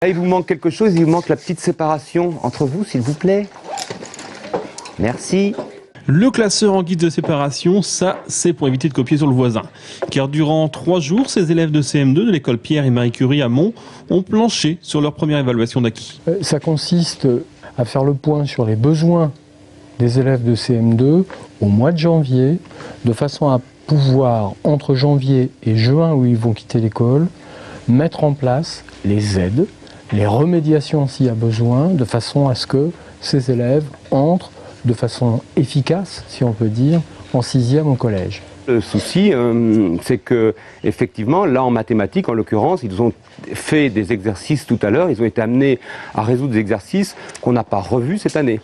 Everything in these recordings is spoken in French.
Là, il vous manque quelque chose, il vous manque la petite séparation entre vous, s'il vous plaît. Merci. Le classeur en guide de séparation, ça, c'est pour éviter de copier sur le voisin. Car durant 3 jours, ces élèves de CM2 de l'école Pierre et Marie Curie à Mons ont planché sur leur première évaluation d'acquis. Ça consiste à faire le point sur les besoins des élèves de CM2 au mois de janvier, de façon à pouvoir, entre janvier et juin où ils vont quitter l'école, mettre en place les aides, les remédiations s'il y a besoin, de façon à ce que ces élèves entrent de façon efficace, si on peut dire, en 6e au collège. Le souci, c'est que, effectivement, là en mathématiques, en l'occurrence, ils ont fait des exercices tout à l'heure, ils ont été amenés à résoudre des exercices qu'on n'a pas revus cette année.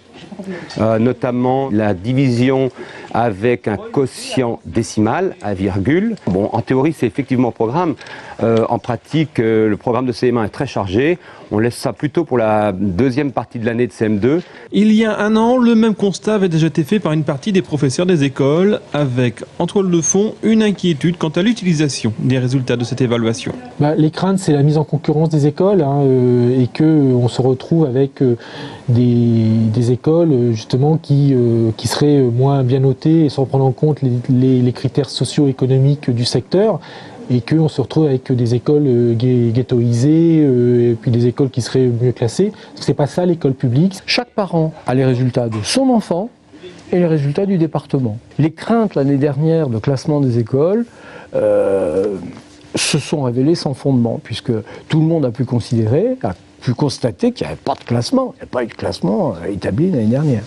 Notamment la division avec un quotient décimal à virgule. Bon, en théorie, c'est effectivement au programme. En pratique, le programme de CM1 est très chargé. On laisse ça plutôt pour la deuxième partie de l'année de CM2. Il y a un an, le même constat avait déjà été fait par une partie des professeurs des écoles, avec, en toile de fond, une inquiétude quant à l'utilisation des résultats de cette évaluation. Les craintes, c'est la mise en concurrence des écoles et qu'on se retrouve avec des écoles justement qui seraient moins bien notées et sans prendre en compte les critères socio-économiques du secteur, et qu'on se retrouve avec des écoles ghettoisées et puis des écoles qui seraient mieux classées. C'est pas ça l'école publique. Chaque parent a les résultats de son enfant et les résultats du département. Les craintes l'année dernière de classement des écoles se sont révélées sans fondement, puisque tout le monde a pu constater qu'il n'y avait pas de classement. Il n'y a pas eu de classement établi l'année dernière.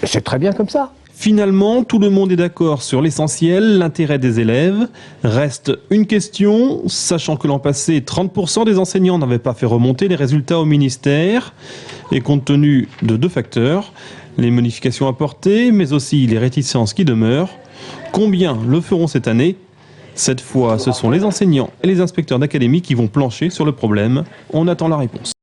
Et c'est très bien comme ça. Finalement, tout le monde est d'accord sur l'essentiel, l'intérêt des élèves. Reste une question, sachant que l'an passé, 30% des enseignants n'avaient pas fait remonter les résultats au ministère. Et compte tenu de 2 facteurs, les modifications apportées, mais aussi les réticences qui demeurent, combien le feront cette année ? Cette fois, ce sont les enseignants et les inspecteurs d'académie qui vont plancher sur le problème. On attend la réponse.